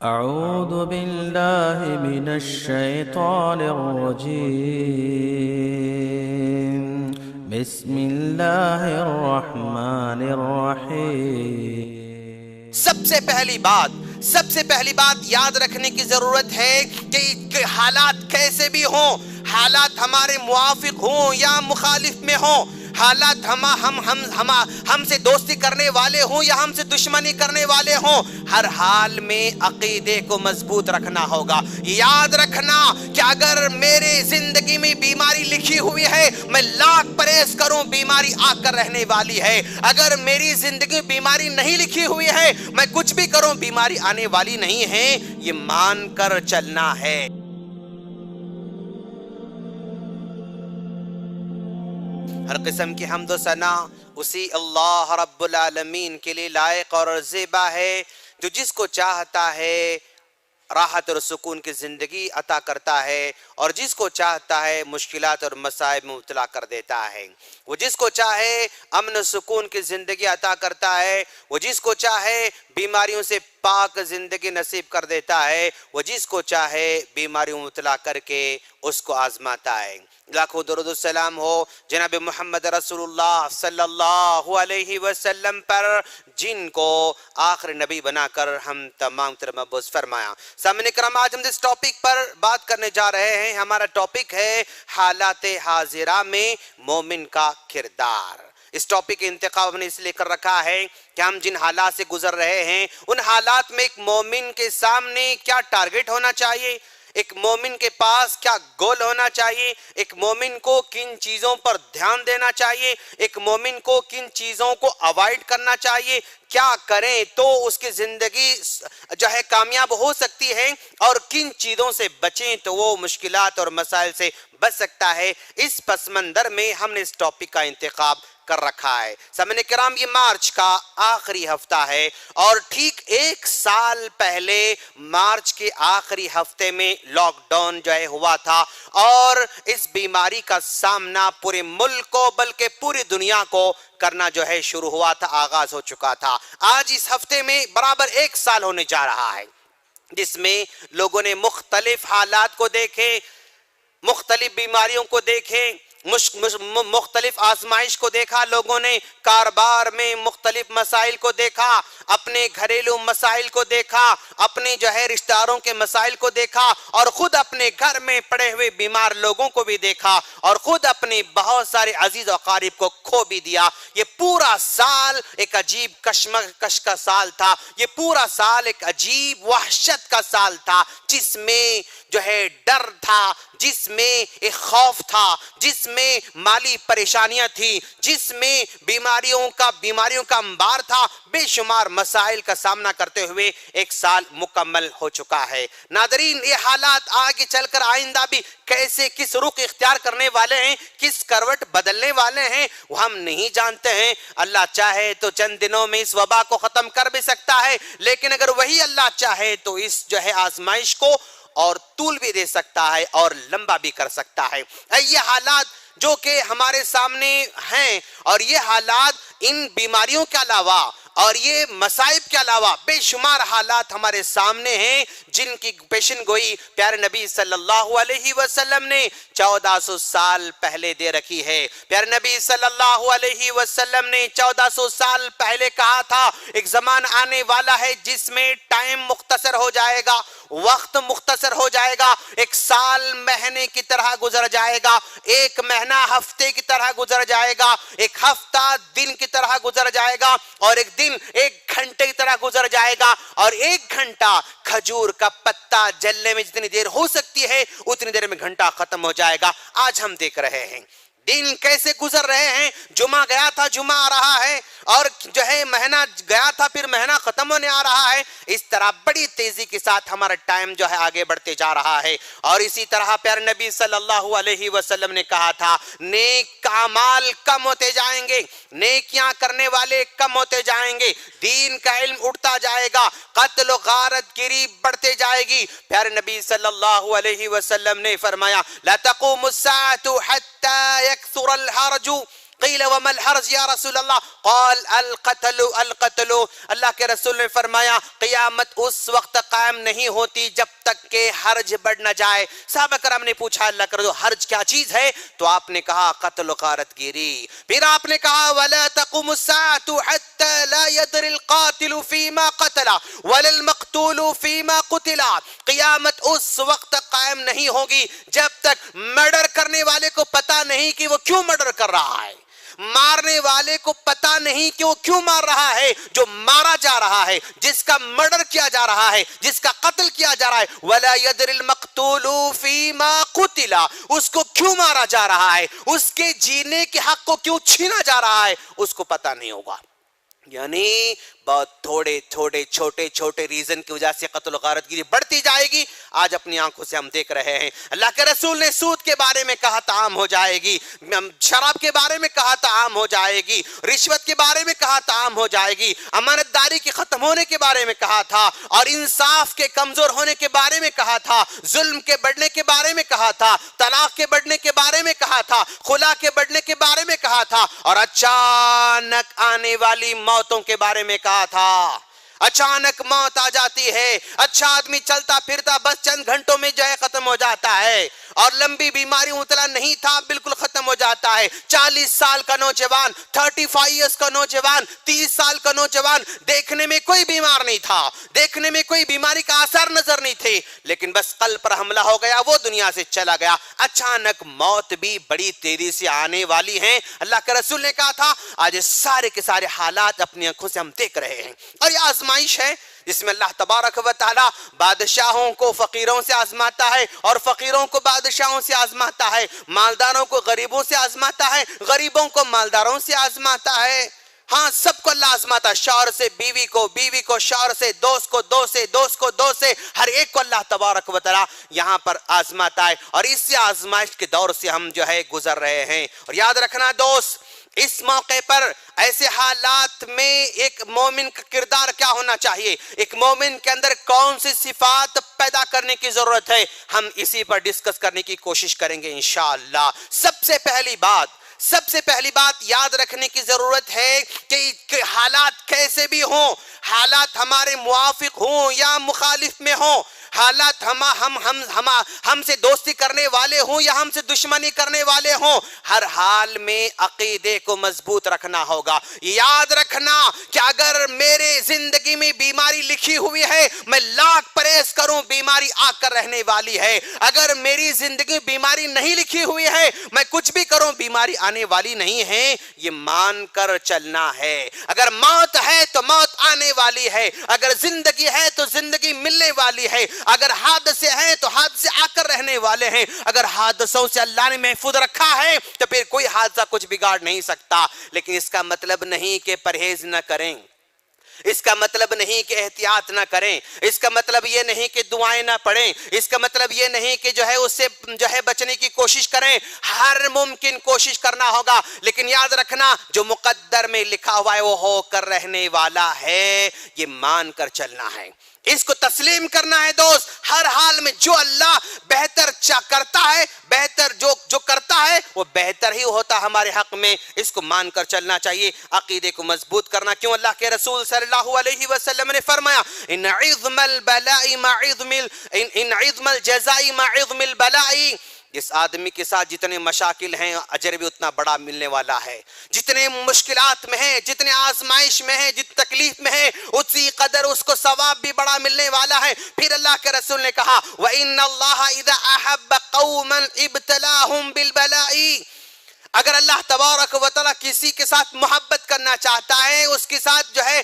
أعوذ بالله من الشيطان الرجيم بسم الله الرحمن الرحيم سب سے پہلی بات یاد رکھنے کی ضرورت ہے کہ حالات کیسے بھی ہوں، حالات ہمارے موافق ہوں یا مخالف میں ہوں، حالات ہم سے دوستی کرنے والے ہوں یا ہم سے دشمنی کرنے والے ہوں، ہر حال میں عقیدے کو مضبوط رکھنا ہوگا۔ یاد رکھنا کہ اگر میرے زندگی میں بیماری لکھی ہوئی ہے، میں لاکھ پرہیز کروں بیماری آ کر رہنے والی ہے۔ اگر میری زندگی میں بیماری نہیں لکھی ہوئی ہے، میں کچھ بھی کروں بیماری آنے والی نہیں ہے، یہ مان کر چلنا ہے۔ ہر قسم کی حمد و ثنا اسی اللہ رب العالمین کے لیے لائق اور زیبا ہے، جو جس کو چاہتا ہے راحت اور سکون کی زندگی عطا کرتا ہے، اور جس کو چاہتا ہے مشکلات اور مصائب میں مبتلا کر دیتا ہے۔ وہ جس کو چاہے امن و سکون کی زندگی عطا کرتا ہے، وہ جس کو چاہے بیماریوں سے پاک زندگی نصیب کر دیتا ہے، وہ جس کو چاہے بیماریوں میں مبتلا کر کے اس کو آزماتا ہے۔ لاکھوں درود و سلام ہو جناب محمد رسول اللہ صلی اللہ علیہ وسلم پر، جن کو آخر نبی بنا کر ہم تمام طرح مبعوث فرمایا۔ سامعین کرام، آج ہم جس ٹاپک پر بات کرنے جا رہے ہیں، ہمارا ٹاپک ہے حالات حاضرہ میں مومن کا کردار۔ اس ٹاپک کا انتخاب ہم نے اس لیے کر رکھا ہے کہ ہم جن حالات سے گزر رہے ہیں، ان حالات میں ایک مومن کے سامنے کیا ٹارگٹ ہونا چاہیے، ایک مومن کے پاس کیا گول ہونا چاہیے، ایک مومن کو کن چیزوں پر دھیان دینا چاہیے، ایک مومن کو کن چیزوں کو اوائڈ کرنا چاہیے، کیا کریں تو اس کی زندگی جو ہے کامیاب ہو سکتی ہے، اور کن چیزوں سے بچیں تو وہ مشکلات اور مسائل سے بچ سکتا ہے۔ اس پس منظر میں ہم نے اس ٹاپک کا انتخاب کر رکھا ہے۔ سامعین کرام، یہ مارچ کا آخری ہفتہ ہے، اور ٹھیک ایک سال پہلے مارچ کے آخری ہفتے میں لاک ڈاؤن جو ہے ہوا تھا، اور اس بیماری کا سامنا پورے ملک کو بلکہ پوری دنیا کو کرنا جو ہے شروع ہوا تھا، آغاز ہو چکا تھا۔ آج اس ہفتے میں برابر ایک سال ہونے جا رہا ہے، جس میں لوگوں نے مختلف حالات کو دیکھے، مختلف بیماریوں کو دیکھے، مختلف آزمائش کو دیکھا، لوگوں نے کاروبار میں مختلف مسائل کو دیکھا، اپنے گھریلو مسائل کو دیکھا، اپنے جو ہے رشتہ داروں کے مسائل کو دیکھا، اور خود اپنے گھر میں پڑے ہوئے بیمار لوگوں کو بھی دیکھا، اور خود اپنے بہت سارے عزیز و اقارب کو کھو بھی دیا۔ یہ پورا سال ایک عجیب کشمکش کا سال تھا، یہ پورا سال ایک عجیب وحشت کا سال تھا، جس میں جو ہے ڈر تھا، جس میں ایک خوف تھا، جس میں مالی پریشانیاں تھی، جس میں بیماریوں کا انبار تھا، بے شمار مسائل کا سامنا کرتے ہوئے ایک سال مکمل ہو چکا ہے۔ ناظرین، یہ حالات آگے چل کر آئندہ بھی کیسے کس رخ اختیار کرنے والے ہیں، کس کروٹ بدلنے والے ہیں، وہ ہم نہیں جانتے ہیں۔ اللہ چاہے تو چند دنوں میں اس وبا کو ختم کر بھی سکتا ہے، لیکن اگر وہی اللہ چاہے تو اس جو ہے آزمائش کو اور طول بھی دے سکتا ہے اور لمبا بھی کر سکتا ہے۔ یہ حالات جو کہ ہمارے سامنے ہیں، اور یہ حالات ان بیماریوں کے علاوہ اور یہ مصائب کے علاوہ بے شمار حالات ہمارے سامنے ہیں، جن کی پیشن گوئی پیارے نبی صلی اللہ علیہ وسلم نے 1400 سال پہلے دے رکھی ہے۔ پیارے نبی صلی اللہ علیہ وسلم نے 1400 سال پہلے کہا تھا، ایک زمان آنے والا ہے جس میں ٹائم مختصر ہو جائے گا، وقت مختصر ہو جائے گا، ایک سال مہینے کی طرح گزر جائے گا، ایک مہینہ ہفتے کی طرح گزر جائے گا، ایک ہفتہ دن کی طرح گزر جائے گا، اور ایک دن ایک گھنٹے کی طرح گزر جائے گا، اور ایک گھنٹہ کھجور کا پتا جلنے میں جتنی دیر ہو سکتی ہے اتنی دیر میں گھنٹہ ختم ہو جائے گا۔ آج ہم دیکھ رہے ہیں دن کیسے گزر رہے ہیں، جمعہ گیا تھا جمعہ آ رہا ہے، اور جو ہے مہینہ گیا تھا پھر مہینہ ختم ہونے آ رہا ہے۔ اس طرح بڑی تیزی کے ساتھ ہمارا ٹائم جو ہے آگے بڑھتے جا رہا ہے، اور اسی طرح پیارے نبی صلی اللہ علیہ وسلم نے کہا تھا، نیک اعمال کم ہوتے جائیں گے، نیکیاں کرنے والے کم ہوتے جائیں گے، دین کا علم اٹھتا جائے گا، قتل و غارت گری بڑھتے جائے گی۔ پیارے نبی صلی اللہ علیہ وسلم نے فرمایا، لا تقوم الساعة حتى يكثر الحرج قیل وما الحرج یا رسول اللہ قال القتل القتل، اللہ کے رسول نے فرمایا قیامت اس وقت قائم نہیں ہوتی جب تک کہ حرج بڑھ نہ جائے۔ صحابہ کرام نے پوچھا اللہ کے رسول حرج کیا چیز ہے؟ تو آپ نے کہا قتل و غارت گیری۔ پھر آپ نے کہا ولا تقوم الساعة حتى لا يدري القاتل فيما قتل ولا المقتول فيما قتل، قیامت اس وقت قائم نہیں ہوگی جب تک مرڈر کرنے والے کو پتا نہیں کہ وہ کیوں مرڈر کر رہا ہے، مارنے والے کو پتا نہیں کہ وہ کیوں مار رہا ہے، جو مارا جا رہا ہے، جس کا مرڈر کیا جا رہا ہے، جس کا قتل کیا جا رہا ہے، وَلَا يَدْرِ الْمَقْتُولُ فِي مَا قُتِلَ، اس کو کیوں مارا جا رہا ہے، اس کے جینے کے حق کو کیوں چھینا جا رہا ہے، اس کو پتا نہیں ہوگا۔ یعنی بہت تھوڑے تھوڑے چھوٹے چھوٹے ریزن کی وجہ سے قتل و غارت گیری بڑھتی جائے گی۔ آج اپنی آنکھوں سے ہم دیکھ رہے ہیں، اللہ کے رسول نے سود کے بارے میں کہا تھا عام ہو جائے گی، شراب کے بارے میں کہا تھا عام ہو جائے گی، رشوت کے بارے میں کہا تھا عام ہو جائے گی، امانت داری کے ختم ہونے کے بارے میں کہا تھا، اور انصاف کے کمزور ہونے کے بارے میں کہا تھا، ظلم کے بڑھنے کے بارے میں کہا تھا، طلاق کے بڑھنے کے بارے میں کہا تھا، خلا کے بڑھنے کے بارے میں کہا تھا، اور اچانک آنے والی موتوں کے بارے میں کہا تھا۔ اچانک موت آ جاتی ہے، اچھا آدمی چلتا پھرتا بس چند گھنٹوں میں جو ہے ختم ہو جاتا ہے، اور لمبی بیماری مبتلا نہیں تھا بالکل ختم ہو جاتا ہے۔ 40 سال کا نوجوان، 35 ایئرس کا نوجوان، 30 سال کا نوجوان، دیکھنے میں کوئی بیمار نہیں تھا، دیکھنے میں کوئی بیماری کا آثار نظر نہیں تھے، لیکن بس قلب پر حملہ ہو گیا، وہ دنیا سے چلا گیا۔ اچانک موت بھی بڑی تیزی سے آنے والی ہے۔ اللہ کے رسول نے کہا تھا آج سارے کے سارے حالات اپنی آنکھوں سے ہم دیکھ رہے ہیں، اور یہ آزمائش ہے جس میں اللہ تبارک و تعالی بادشاہوں کو فقیروں سے آزماتا ہے، اور فقیروں کو بادشاہوں سے آزماتا ہے، مالداروں کو غریبوں سے آزماتا ہے، غریبوں کو مالداروں سے آزماتا ہے۔ ہاں، سب کو اللہ آزماتا ہے، شوہر سے بیوی کو، بیوی کو شوہر سے، دوست کو دوست سے، دوست کو دوست سے، ہر ایک کو اللہ تبارک و تعالی یہاں پر آزماتا ہے، اور اسی آزمائش کے دور سے ہم جو ہے گزر رہے ہیں۔ اور یاد رکھنا دوست، اس موقع پر ایسے حالات میں ایک مومن کا کردار کیا ہونا چاہیے، ایک مومن کے اندر کون سی صفات پیدا کرنے کی ضرورت ہے، ہم اسی پر ڈسکس کرنے کی کوشش کریں گے انشاءاللہ۔ سب سے پہلی بات یاد رکھنے کی ضرورت ہے کہ حالات کیسے بھی ہوں، حالات ہمارے موافق ہوں یا مخالف میں ہوں، حالات ہم سے دوستی کرنے والے ہوں یا ہم سے دشمنی کرنے والے ہوں، ہر حال میں عقیدے کو مضبوط رکھنا ہوگا۔ یاد رکھنا کہ اگر میرے زندگی میں بیماری لکھی ہوئی ہے، میں لاکھ پرہیز کروں بیماری آ کر رہنے والی ہے، اگر میری زندگی بیماری نہیں لکھی ہوئی ہے، میں کچھ بھی کروں بیماری آنے والی نہیں ہے، یہ مان کر چلنا ہے۔ اگر موت ہے تو موت آنے والی ہے، اگر زندگی ہے تو زندگی ملنے والی ہے، اگر حادثے ہیں تو حادثے آ کر رہنے والے ہیں، اگر حادثوں سے اللہ نے محفوظ رکھا ہے تو پھر کوئی حادثہ کچھ بگاڑ نہیں سکتا۔ لیکن اس کا مطلب نہیں کہ پرہیز نہ کریں، اس کا مطلب نہیں کہ احتیاط نہ کریں، اس کا مطلب یہ نہیں کہ دعائیں نہ پڑھیں، اس کا مطلب یہ نہیں کہ جو ہے اس سے جو ہے بچنے کی کوشش کریں، ہر ممکن کوشش کرنا ہوگا، لیکن یاد رکھنا جو مقدر میں لکھا ہوا ہے وہ ہو کر رہنے والا ہے، یہ مان کر چلنا ہے، اس کو تسلیم کرنا ہے دوست۔ ہر حال میں جو اللہ بہتر کرتا ہے، بہتر جو کرتا ہے وہ بہتر ہی ہوتا ہمارے حق میں، اس کو مان کر چلنا چاہیے، عقیدے کو مضبوط کرنا۔ کیوں اللہ کے رسول صلی اللہ علیہ وسلم نے فرمایا ان عظم البلاء مع عظم الجزاء مع عظم البلاء، جس آدمی کے ساتھ جتنے مشاکل ہیں اجر بھی اتنا بڑا ملنے والا ہے، جتنے مشکلات میں ہیں، جتنے آزمائش میں ہیں، جتنے تکلیف میں ہیں، اسی قدر اس کو ثواب بھی بڑا ملنے والا ہے۔ پھر اللہ کے رسول نے کہا وَإِنَّ اللَّهَ إِذَا أَحَبَّ قَوْمًا ابْتَلَاهُمْ بِالْبَلَاءِ، اگر اللہ تبارک و تعالیٰ کسی کے ساتھ محبت کرنا چاہتا ہے، اس کے ساتھ جو ہے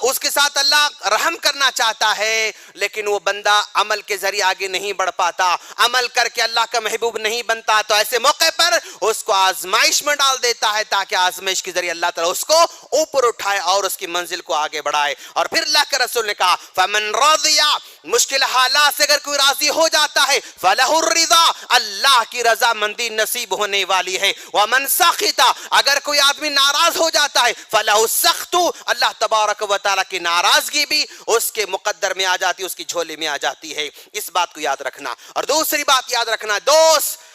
اس کے ساتھ اللہ رحم کرنا چاہتا ہے، لیکن وہ بندہ عمل کے ذریعے آگے نہیں بڑھ پاتا، عمل کر کے اللہ کا محبوب نہیں بنتا، تو ایسے موقع پر اس کو آزمائش میں ڈال دیتا ہے تاکہ آزمائش کے ذریعے اللہ تعالیٰ اس کو اوپر اٹھائے اور اس کی منزل کو آگے بڑھائے۔ اور پھر اللہ کے رسول نے کہا فَمَنْ رَضِيَ، مشکل حالات سے اگر کوئی راضی ہو جاتا ہے، فَلَهُ الرِّضَا، اللہ کی رضا مندی نصیب ہونے والی ہے۔ وَمَنْ سَخِطَ، اگر کوئی آدمی ناراض ہو جاتا ہے، فَلَهُ السَّخْطُ، اللہ تبارک و تعالیٰ کی ناراضگی بھی اس کے مقدر میں آ جاتی ہے، اس کی جھولی میں آ جاتی ہے۔ اس بات کو یاد رکھنا۔ اور دوسری بات یاد رکھنا دوست،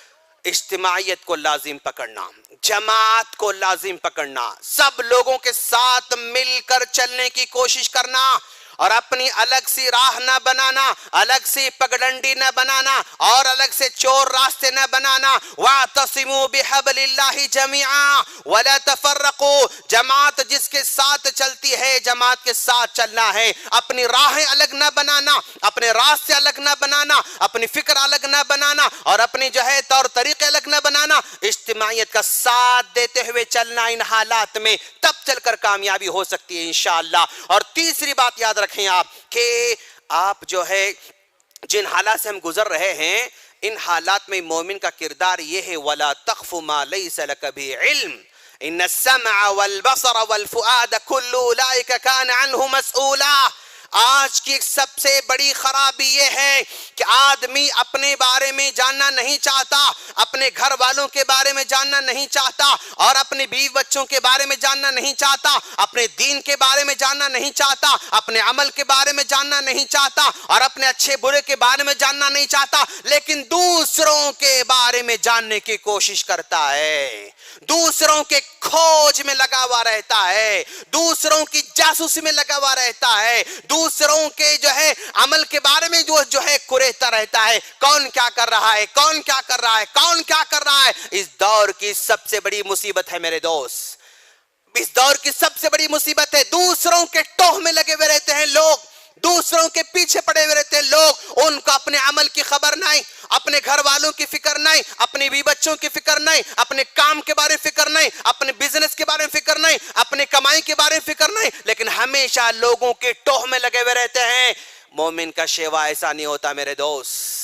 اجتماعیت کو لازم پکڑنا، جماعت کو لازم پکڑنا، سب لوگوں کے ساتھ مل کر چلنے کی کوشش کرنا، اور اپنی الگ سی راہ نہ بنانا، الگ سی پگڈنڈی نہ بنانا، اور الگ سے چور راستے نہ بنانا۔ وَاعْتَصِمُوا بِحَبْلِ اللَّهِ جَمِيعًا وَلَا تَفَرَّقُوا، جماعت جس کے ساتھ چلتی ہے جماعت کے ساتھ چلنا ہے، اپنی راہیں الگ نہ بنانا، اپنے راستے الگ نہ بنانا، اپنی فکر الگ نہ بنانا، اور اپنی جو ہے طور طریقے الگ نہ بنانا، اجتماعیت کا ساتھ دیتے ہوئے چلنا ان حالات میں، تب چل کر کامیابی ہو سکتی ہے انشاءاللہ۔ اور تیسری بات یاد رکھیں آپ کہ آپ جو ہے جن حالات سے ہم گزر رہے ہیں، ان حالات میں مومن کا کردار یہ ہے وَلَا تَخْفُ مَا لَيْسَ لَكَ بِهِ عِلْمٍ إِنَّ السَّمْعَ وَالْبَصَرَ وَالْفُؤَادَ كُلُّ أُولَئِكَ كَانَ عَنْهُ مسؤولا۔ آج کی سب سے بڑی خرابی یہ ہے کہ آدمی اپنے بارے میں جاننا نہیں چاہتا، اپنے گھر والوں کے بارے میں جاننا نہیں چاہتا، اور اپنے بیوی بچوں کے بارے میں جاننا نہیں چاہتا، اپنے دین کے بارے میں جاننا نہیں چاہتا، اپنے عمل کے بارے میں جاننا نہیں چاہتا، اور اپنے اچھے برے کے بارے میں جاننا نہیں چاہتا، لیکن دوسروں کے بارے میں جاننے کی کوشش کرتا ہے، دوسروں کے کھوج میں لگا ہوا رہتا ہے، دوسروں کی جاسوسی میں لگا ہوا رہتا ہے، دوسروں کے جو ہے عمل کے بارے میں جو ہے کریتا رہتا ہے، کون کیا کر رہا ہے، کون کیا کر رہا ہے، کون کیا کر رہا ہے۔ اس دور کی سب سے بڑی مصیبت ہے میرے دوست، اس دور کی سب سے بڑی مصیبت ہے، دوسروں کے ٹوہ میں لگے ہوئے رہتے ہیں لوگ، دوسروں کے پیچھے پڑے ہوئے رہتے ہیں لوگ، ان کو اپنے عمل کی خبر نہیں، اپنے گھر والوں کی فکر نہیں، اپنی بیوی بچوں کی فکر نہیں، اپنے کام کے بارے میں فکر نہیں، اپنے بزنس کے بارے میں فکر نہیں، اپنے کمائی کے بارے میں فکر نہیں، لیکن ہمیشہ لوگوں کے ٹوہ میں لگے ہوئے رہتے ہیں۔ مومن کا شیوا ایسا نہیں ہوتا میرے دوست،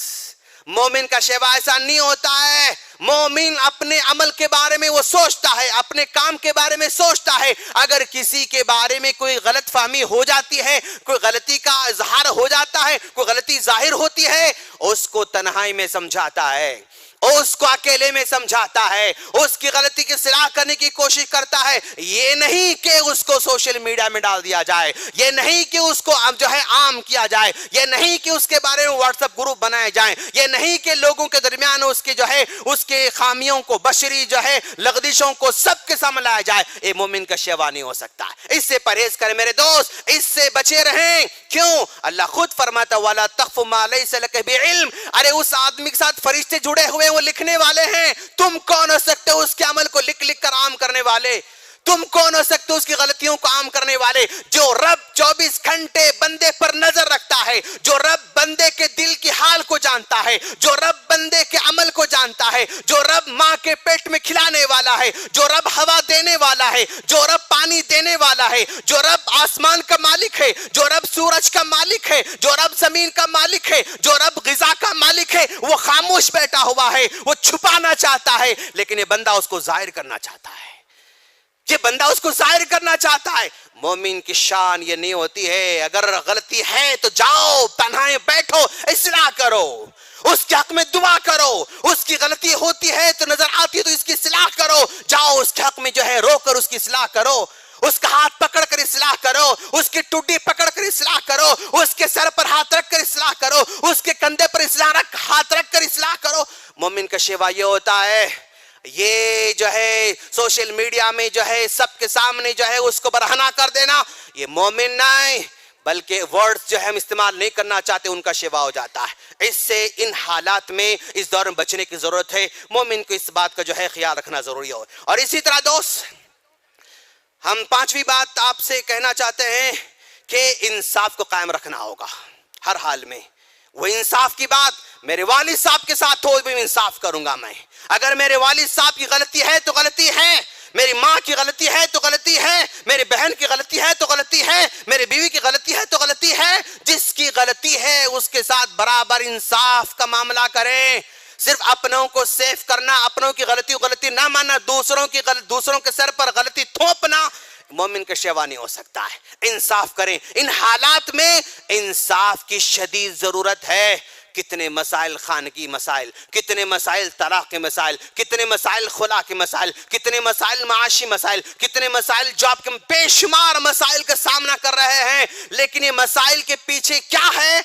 مومن کا شیوا ایسا نہیں ہوتا ہے۔ مومن اپنے عمل کے بارے میں وہ سوچتا ہے، اپنے کام کے بارے میں سوچتا ہے، اگر کسی کے بارے میں کوئی غلط فہمی ہو جاتی ہے، کوئی غلطی کا اظہار ہو جاتا ہے، کوئی غلطی ظاہر ہوتی ہے، اس کو تنہائی میں سمجھاتا ہے، اس کو اکیلے میں سمجھاتا ہے، اس کی غلطی کی اصلاح کرنے کی کوشش کرتا ہے۔ یہ نہیں کہ اس کو سوشل میڈیا میں ڈال دیا جائے، یہ نہیں کہ اس کو جو ہے عام کیا جائے، یہ نہیں کہ اس کے بارے میں واٹس ایپ گروپ بنائے جائیں، یہ نہیں کہ لوگوں کے درمیان اس کے جو ہے اس کے خامیوں کو، بشری جو ہے لغزشوں کو سب کے سامنے لایا جائے۔ یہ مومن کا شیوا نہیں ہو سکتا، اس سے پرہیز کریں میرے دوست، اس سے بچے رہیں۔ کیوں؟ اللہ خود فرماتا وَلَا تَخْفُ مَا لَيْسَ لَكَ بِعِلْمٍ، ارے اس آدمی کے ساتھ فرشتے جڑے ہوئے، وہ لکھنے والے ہیں، تم کون ہو سکتے ہو اس کے عمل کو لکھ لکھ کر عام کرنے والے؟ تم کون ہو سکتے ہو اس کی غلطیوں کو عام کرنے والے؟ جو رب 24 گھنٹے بندے پر نظر رکھتا ہے، جو رب بندے کے دل کی حال کو جانتا ہے، جو رب بندے کے عمل کو جانتا ہے، جو رب ماں کے پیٹ میں کھلانے والا ہے، جو رب ہوا دینے والا ہے، جو رب پانی دینے والا ہے، جو رب آسمان کا مالک ہے، جو رب سورج کا مالک ہے، جو رب زمین کا مالک ہے، جو رب غذا کا مالک ہے، وہ خاموش بیٹھا ہوا ہے، وہ چھپانا چاہتا ہے، لیکن یہ بندہ اس کو ظاہر کرنا چاہتا ہے، یہ بندہ اس کو ظاہر کرنا چاہتا ہے۔ مومن کی شان یہ نہیں ہوتی ہے اگر غلطی ہے تو جاؤ تنہائے بیٹھو، اصلاح کرو، اس کے حق میں دعا کرو، اس کی غلطی ہوتی ہے تو نظر آتی ہے تو اس کی اصلاح کرو، جاؤ اس کے حق میں جو ہے رو کر اس کی اصلاح کرو، اس کا ہاتھ پکڑ کر اصلاح کرو، اس کی ٹوٹی پکڑ کر اصلاح کرو، اس کے سر پر ہاتھ رکھ کر اصلاح کرو، اس کے کندھے پر ہاتھ رکھ کر اصلاح کرو۔ مومن کا شیوا یہ ہوتا ہے، یہ جو ہے سوشل میڈیا میں جو ہے سب کے سامنے جو ہے اس کو برہنہ کر دینا، یہ مومن نہیں، بلکہ ورڈز جو ہے ہم استعمال نہیں کرنا چاہتے، ان کا شیوا ہو جاتا ہے۔ اس سے ان حالات میں اس دور میں بچنے کی ضرورت ہے، مومن کو اس بات کا جو ہے خیال رکھنا ضروری ہو۔ اور اسی طرح دوست، ہم پانچویں بات آپ سے کہنا چاہتے ہیں کہ انصاف کو قائم رکھنا ہوگا ہر حال میں۔ وہ انصاف کی بات میرے والد صاحب کے ساتھ ہو بھی انصاف کروں گا میں، اگر میرے والد صاحب کی غلطی ہے تو غلطی ہے، میری ماں کی غلطی ہے تو غلطی ہے، میری بہن کی غلطی ہے تو غلطی ہے، میری بیوی کی غلطی ہے تو غلطی ہے، جس کی غلطی ہے اس کے ساتھ برابر انصاف کا معاملہ کریں۔ صرف اپنوں کو سیف کرنا، اپنوں کی غلطی نہ ماننا، دوسروں کے سر پر غلطی تھوپنا مومن کا شیوا نہیں ہو سکتا ہے۔ انصاف کریں، ان حالات میں انصاف کی شدید ضرورت ہے۔ کتنے مسائل خانگی مسائل، کتنے مسائل طلاق کے مسائل، کتنے مسائل خلا کے مسائل، کتنے مسائل معاشی مسائل، کتنے مسائل جاب کے، بے شمار مسائل کا سامنا کر رہے ہیں، لیکن یہ مسائل کے پیچھے کیا ہے؟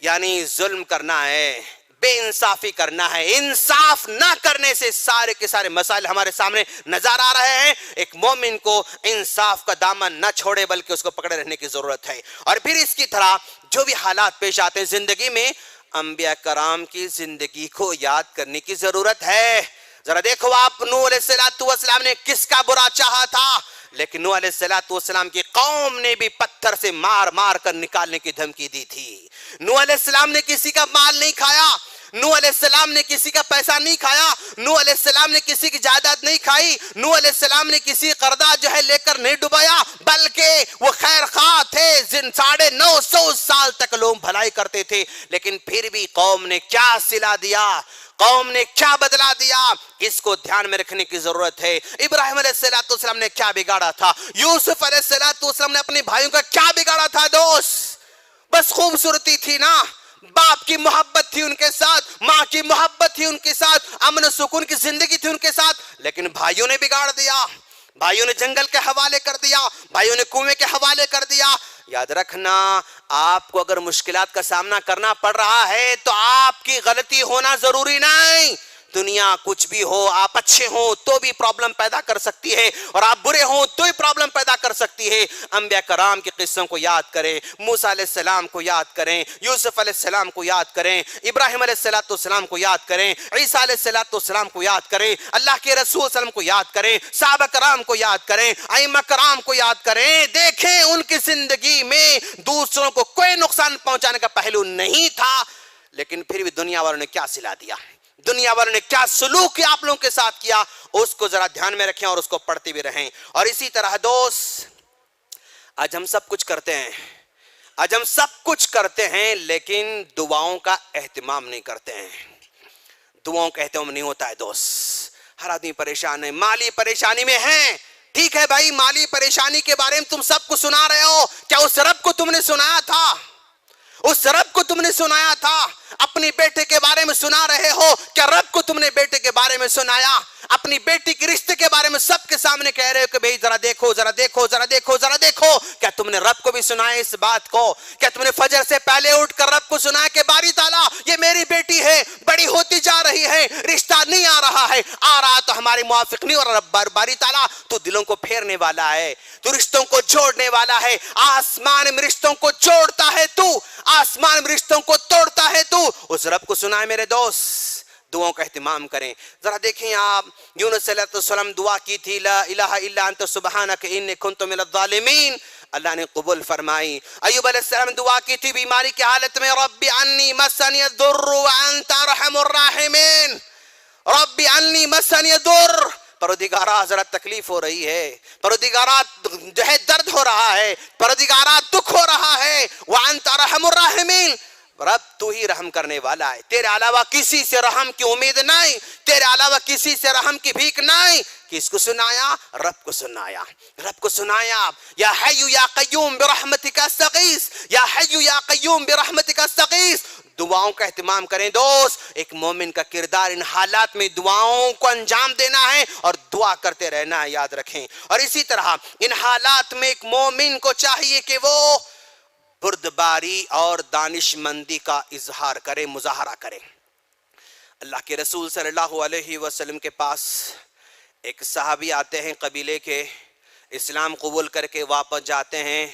یعنی ظلم کرنا ہے، بے انصافی کرنا ہے. انصاف نہ کرنے سے سارے کے سارے مسائل ہمارے سامنے نظر آ رہے ہیں. ایک مومن کو انصاف کا دامن نہ چھوڑے بلکہ اس کو پکڑے رہنے کی ضرورت ہے. اور پھر اس کی طرح جو بھی حالات پیش آتے ہیں زندگی میں، انبیاء کرام کی زندگی کو یاد کرنے کی ضرورت ہے. ذرا دیکھو آپ، نوح علیہ السلام نے کس کا برا چاہا تھا، لیکن نوح علیہ السلام کی قوم نے بھی پتھر سے مار مار کر نکالنے کی دھمکی دی تھی. نوح علیہ السلام نے کسی کا مال نہیں کھایا، نوح علیہ السلام نے کسی کا پیسہ نہیں کھایا، نوح علیہ السلام نے کسی کی جائیداد نہیں کھائی، نوح علیہ السلام نے کسی قرضہ جو ہے لے کر نہیں ڈبایا، بلکہ وہ خیر خواہ تھے. 950 سال تک لوگ بھلائی کرتے تھے، لیکن پھر بھی قوم نے کیا صلہ دیا، قوم نے کیا بدلا دیا، اس کو دھیان میں رکھنے کی ضرورت ہے. ابراہیم علیہ السلام نے کیا بگاڑا تھا، یوسف علیہ السلام نے اپنے بھائیوں کا کیا بگاڑا تھا دوست؟ بس خوبصورتی تھی نا، باپ کی محبت تھی ان کے ساتھ، ماں کی محبت تھی ان کے ساتھ، امن و سکون کی زندگی تھی ان کے ساتھ، لیکن بھائیوں نے بگاڑ دیا. بھائیوں نے جنگل کے حوالے کر دیا، بھائیوں نے کنویں کے حوالے کر دیا. یاد رکھنا، آپ کو اگر مشکلات کا سامنا کرنا پڑ رہا ہے تو آپ کی غلطی ہونا ضروری نہیں. دنیا کچھ بھی ہو، آپ اچھے ہوں تو بھی پرابلم پیدا کر سکتی ہے، اور آپ برے ہوں تو بھی پرابلم پیدا کر سکتی ہے. انبیاء کرام کے قصوں کو یاد کریں، موسیٰ علیہ السلام کو یاد کریں، یوسف علیہ السلام کو یاد کریں، ابراہیم علیہ السلام کو یاد کریں، عیسیٰ علیہ السلام کو یاد کریں، اللہ کے رسول صلی اللہ علیہ وسلم کو یاد کریں، صحابہ کرام کو یاد کریں، ائمہ کرام کو یاد کریں. دیکھیں ان کی زندگی میں دوسروں کو کوئی نقصان پہنچانے کا پہلو نہیں تھا، لیکن پھر بھی دنیا والوں نے کیا صلہ دیا، دنیا والوں نے کیا سلوک کیا آپ لوگوں کے ساتھ کیا، اس کو ذرا دھیان میں رکھیں اور اس کو پڑھتے بھی رہیں. اور اسی طرح دوست، آج ہم سب کچھ کرتے ہیں لیکن دعاؤں کا اہتمام نہیں کرتے ہیں. دعاؤں کا اہتمام نہیں ہوتا ہے دوست. ہر آدمی پریشان ہے، مالی پریشانی میں ہے. ٹھیک ہے بھائی، مالی پریشانی کے بارے میں تم سب کو سنا رہے ہو، کیا اس رب کو تم نے سنایا تھا؟ اس رب کو تم نے سنایا تھا؟ اپنی بیٹے کے بارے میں سنا رہے ہو، کیا رب کو تم نے بیٹے کے بارے میں سنایا؟ اپنی بیٹی کے رشتے کے بارے میں سب کے سامنے کہہ رہے ہو کہ بھئی ذرا دیکھو ذرا دیکھو ذرا دیکھو ذرا دیکھو. کیا تم نے رب کو بھی سنایا اس بات کو؟ کیا تم نے فجر سے پہلے اٹھ کر رب کو سنایا کہ باری تعالیٰ یہ میری بیٹی ہے، بڑی ہوتی جا رہی ہے، رشتہ نہیں آ رہا ہے، آ رہا تو ہمارے موافق نہیں، اور رب باری تعالیٰ تو دلوں کو پھیرنے والا ہے، تو رشتوں کو جوڑنے والا ہے، آسمان میں رشتوں کو جوڑتا ہے تو، آسمان میں رشتوں کو توڑتا ہے تو. اس رب کو سنائے میرے دوست. دعاؤں کا اہتمام کریں. ذرا دیکھیں آپ، یونس علیہ السلام دعا کی تھی، لا الہ الا انت سبحانک انی کنت من الظالمین، اللہ نے قبول فرمائی. ایوب علیہ السلام دعا کی تھی بیماری کی حالت میں، رب انی مسنی الضر وانت ارحم الراحمین، رب انی مسنی الضر، پروردگارا ذرا تکلیف ہو رہی ہے، پروردگارا جو ہے درد ہو رہا ہے، پروردگارا دکھ ہو رہا ہے، وانت ارحم الراحمین، رب تو ہی رحم کرنے والا ہے، تیرے علاوہ کسی سے رحم کی امید نہیں، تیرے علاوہ کسی سے رحم کی بھیک نہیں. کس کو سنایا؟ رب کو سنایا، رب کو سنایا. یا حی یا قیوم برحمتک استغیث، یا حی یا قیوم برحمتک استغیث. دعاؤں کا اہتمام کریں دوست. ایک مومن کا کردار ان حالات میں دعاؤں کو انجام دینا ہے اور دعا کرتے رہنا ہے، یاد رکھیں. اور اسی طرح ان حالات میں ایک مومن کو چاہیے کہ وہ بردباری اور دانش مندی کا اظہار کرے، مظاہرہ کرے. اللہ کے رسول صلی اللہ علیہ وسلم کے پاس ایک صحابی آتے ہیں قبیلے کے، اسلام قبول کر کے واپس جاتے ہیں،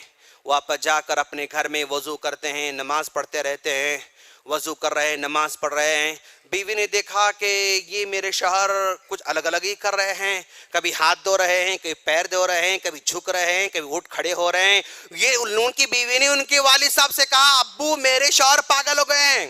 واپس جا کر اپنے گھر میں وضو کرتے ہیں، نماز پڑھتے رہتے ہیں، وضو کر رہے ہیں، نماز پڑھ رہے ہیں. بیوی نے دیکھا کہ یہ میرے شوہر کچھ الگ الگ ہی کر رہے ہیں، کبھی ہاتھ دھو رہے ہیں، کبھی پیر دھو رہے ہیں، کبھی جھک رہے ہیں، کبھی اٹھ کھڑے ہو رہے ہیں. یہ ان کی بیوی نے ان کے والد صاحب سے کہا، ابو میرے شوہر پاگل ہو گئے ہیں،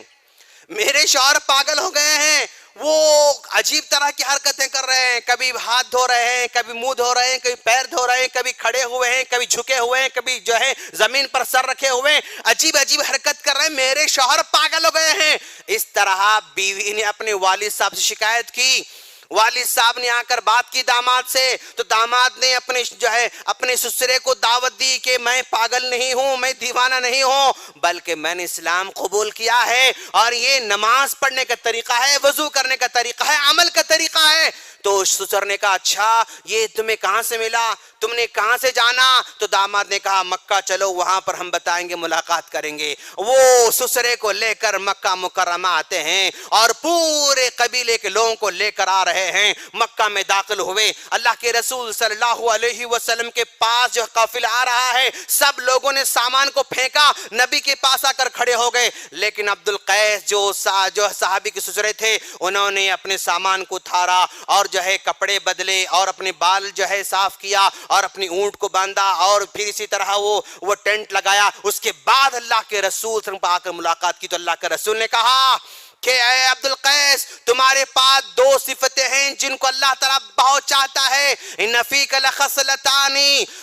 میرے شوہر پاگل ہو گئے ہیں، وہ عجیب طرح کی حرکتیں کر رہے ہیں، کبھی ہاتھ دھو رہے ہیں، کبھی منہ دھو رہے ہیں، کبھی پیر دھو رہے ہیں، کبھی کھڑے ہوئے ہیں، کبھی جھکے ہوئے ہیں، کبھی جو ہے زمین پر سر رکھے ہوئے ہیں، عجیب عجیب حرکت کر رہے ہیں، میرے شوہر پاگل ہو گئے ہیں. اس طرح بیوی نے اپنے والد صاحب سے شکایت کی. والد صاحب نے آ کر بات کی داماد سے، تو داماد نے اپنے سسرے کو دعوت دی کہ میں پاگل نہیں ہوں، میں دیوانہ نہیں ہوں، بلکہ میں نے اسلام قبول کیا ہے، اور یہ نماز پڑھنے کا طریقہ ہے، وضو کرنے کا طریقہ ہے، عمل کا طریقہ ہے. تو سسر نے کہا اچھا یہ تمہیں کہاں سے ملا, تم نے کہاں سے جانا؟ تو داماد نے کہا مکہ چلو, وہاں پر ہم بتائیں گے, ملاقات کریں گے. وہ سسرے کو لے کر مکہ مکرمہ آتے ہیں اور پورے قبیلے کے لوگوں کو لے کر آ رہے ہیں. مکہ میں داخل ہوئے, اللہ کے رسول صلی اللہ علیہ وسلم کے پاس جو قافلہ آ رہا ہے, سب لوگوں نے سامان کو پھینکا, نبی کے پاس آ کر کھڑے ہو گئے. لیکن عبد القیس جو صحابی کے سسرے تھے, انہوں نے اپنے سامان کو اتارا اور جو ہے کپڑے بدلے اور اپنے بال جو ہے صاف کیا اور اپنی اونٹ کو باندھا اور پھر اسی طرح وہ ٹینٹ لگایا. اس کے بعد اللہ کے رسول صلی اللہ علیہ وسلم آ کر ملاقات کی تو اللہ کے رسول نے کہا کہ اے عبد القیس, تمہارے پاس دو صفتیں ہیں جن کو اللہ تعالیٰ بہت چاہتا ہے. ان فیک لخصلتان,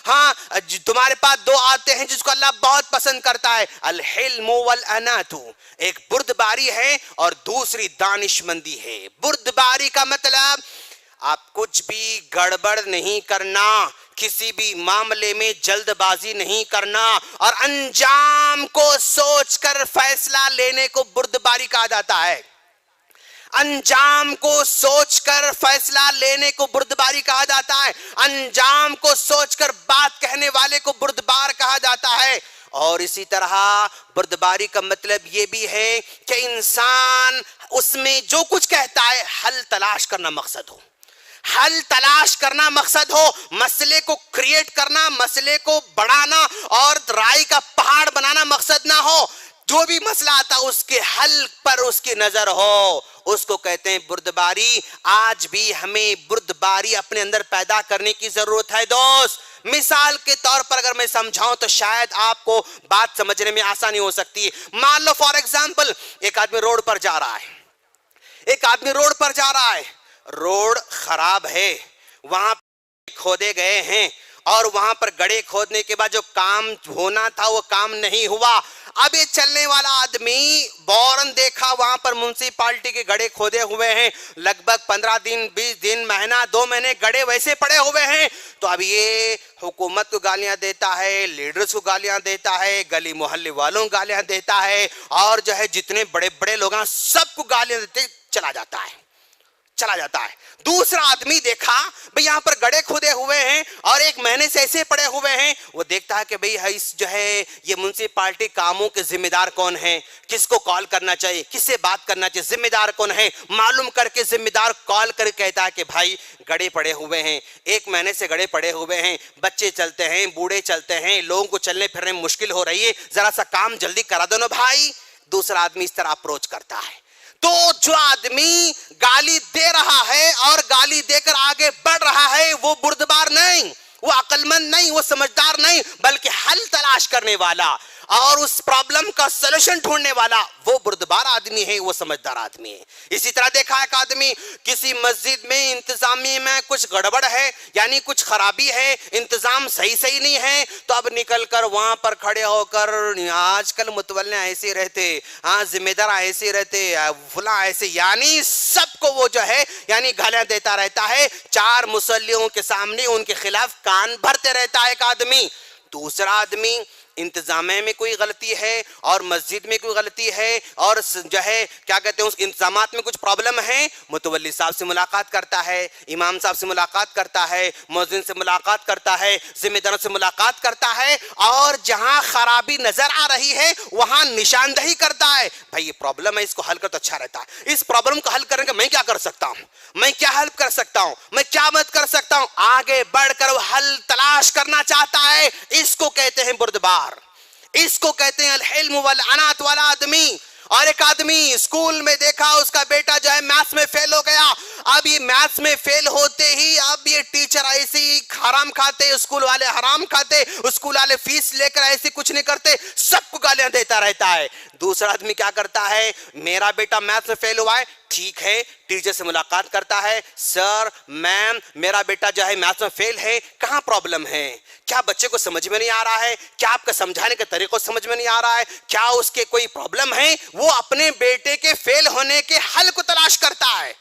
ہاں تمہارے پاس دو آتے ہیں جس کو اللہ بہت پسند کرتا ہے, الحلم والانات, ایک بردباری ہے اور دوسری دانشمندی ہے. بردباری کا مطلب آپ کچھ بھی گڑبڑ نہیں کرنا, کسی بھی معاملے میں جلد بازی نہیں کرنا, اور انجام کو سوچ کر فیصلہ لینے کو بردباری کہا جاتا ہے. انجام کو سوچ کر فیصلہ لینے کو بردباری کہا جاتا ہے. انجام کو سوچ کر بات کہنے والے کو بردبار کہا جاتا ہے. اور اسی طرح بردباری کا مطلب یہ بھی ہے کہ انسان اس میں جو کچھ کہتا ہے حل تلاش کرنا مقصد ہو, حل تلاش کرنا مقصد ہو, مسئلے کو کریٹ کرنا, مسئلے کو بڑھانا اور رائے کا پہاڑ بنانا مقصد نہ ہو. جو بھی مسئلہ آتا اس کے حل پر اس کی نظر ہو, اس کو کہتے ہیں بردباری. آج بھی ہمیں بردباری اپنے اندر پیدا کرنے کی ضرورت ہے دوست. مثال کے طور پر اگر میں سمجھاؤں تو شاید آپ کو بات سمجھنے میں آسانی ہو سکتی ہے. مان لو فار ایگزامپل ایک آدمی روڈ پر جا رہا ہے, ایک آدمی روڈ پر جا رہا ہے, روڈ خراب ہے, وہاں کھودے گئے ہیں اور وہاں پر گڑھے کھودنے کے بعد جو کام ہونا تھا وہ کام نہیں ہوا. اب یہ چلنے والا آدمی بورن دیکھا, وہاں پر میونسپالٹی کے گڑھے کھودے ہوئے ہیں, لگ بھگ 15 دن 20 دن مہینہ 2 مہینے گڑھے ویسے پڑے ہوئے ہیں. تو اب یہ حکومت کو گالیاں دیتا ہے, لیڈرز کو گالیاں دیتا ہے, گلی محلے والوں کو گالیاں دیتا ہے, اور جو ہے جتنے بڑے بڑے لوگ ہیں سب کو گالیاں دیتے چلا جاتا ہے. دوسرا آدمی دیکھا بھئی یہاں پر گڑھے کھودے ہوئے ہیں اور 1 مہینے سے ایسے پڑے ہوئے ہیں, وہ دیکھتا ہے کہ بھئی جو ہے یہ میونسپالٹی کاموں کے ذمہ دار کون ہیں, کس کو کال کرنا چاہیے, کس سے بات کرنا چاہیے, ذمہ دار کون ہے, معلوم کر کے ذمہ دار کال کر کہتا ہے کہ بھائی گڑھے پڑے ہوئے ہیں, 1 مہینے سے گڑھے پڑے ہوئے ہیں, بچے چلتے ہیں, بوڑھے چلتے ہیں, لوگوں کو چلنے پھرنے میں مشکل ہو رہی ہے, ذرا سا کام جلدی کرا دو نا بھائی. دوسرا آدمی اس طرح اپروچ کرتا ہے. تو جو آدمی گالی دے رہا ہے اور گالی دے کر آگے بڑھ رہا ہے وہ بردبار نہیں, وہ عقل مند نہیں, وہ سمجھدار نہیں, بلکہ حل تلاش کرنے والا اور اس پرابلم کا سولوشن ڈھونڈنے والا وہ بردبار آدمی ہے, وہ سمجھدار آدمی ہے. اسی طرح دیکھا ایک آدمی کسی مسجد میں انتظامیہ میں کچھ گڑبڑ ہے, یعنی کچھ خرابی ہے, انتظام صحیح نہیں ہے, تو اب نکل کر وہاں پر کھڑے ہو کر آج کل متولیٰ ایسے رہتے, ہاں ذمہ دار ایسے رہتے, فلاں ایسے, یعنی سب کو وہ جو ہے یعنی گالیاں دیتا رہتا ہے. 4 مصلیوں کے سامنے ان کے خلاف کان بھرتے رہتا ہے ایک آدمی. دوسرا آدمی انتظامیہ میں کوئی غلطی ہے اور مسجد میں کوئی غلطی ہے اور جو ہے کیا کہتے ہیں اس انتظامات میں کچھ پرابلم ہے, متولی صاحب سے ملاقات کرتا ہے, امام صاحب سے ملاقات کرتا ہے, مؤذن سے ملاقات کرتا ہے, ذمہ داروں سے ملاقات کرتا ہے, اور جہاں خرابی نظر آ رہی ہے وہاں نشاندہی کرتا ہے. بھائی یہ پرابلم ہے, اس کو حل کر تو اچھا رہتا ہے, اس پرابلم کو حل کرنے کا میں کیا کر سکتا ہوں, میں کیا ہیلپ کر سکتا ہوں, میں کیا مدد کر سکتا ہوں, آگے بڑھ کر وہ حل تلاش کرنا چاہتا ہے. اس کو کہتے ہیں بردبار, اس کو کہتے ہیں الحلم والعنات والا آدمی. اور ایک آدمی اسکول میں دیکھا اس کا بیٹا جو ہے میتھس میں فیل ہو گیا. اب یہ میتھس میں فیل ہوتے ہی اب یہ ٹیچر ایسے ہی حرام کھاتے, اسکول والے حرام کھاتے, اسکول والے فیس لے کر ایسے کچھ نہیں کرتے, سب کو گالیاں دیتا رہتا ہے. دوسرا آدمی کیا کرتا ہے, میرا بیٹا میتھس میں فیل ہوا ہے, ٹھیک ہے, ٹیچر سے ملاقات کرتا ہے, سر میم میرا بیٹا جو ہے میتھس میں فیل ہے, کہاں پرابلم ہے, کیا بچے کو سمجھ میں نہیں آ رہا ہے, کیا آپ کا سمجھانے کے طریقوں سمجھ میں نہیں آ رہا ہے, کیا اس کے کوئی پرابلم ہے. وہ اپنے بیٹے کے فیل ہونے کے حل کو تلاش کرتا ہے,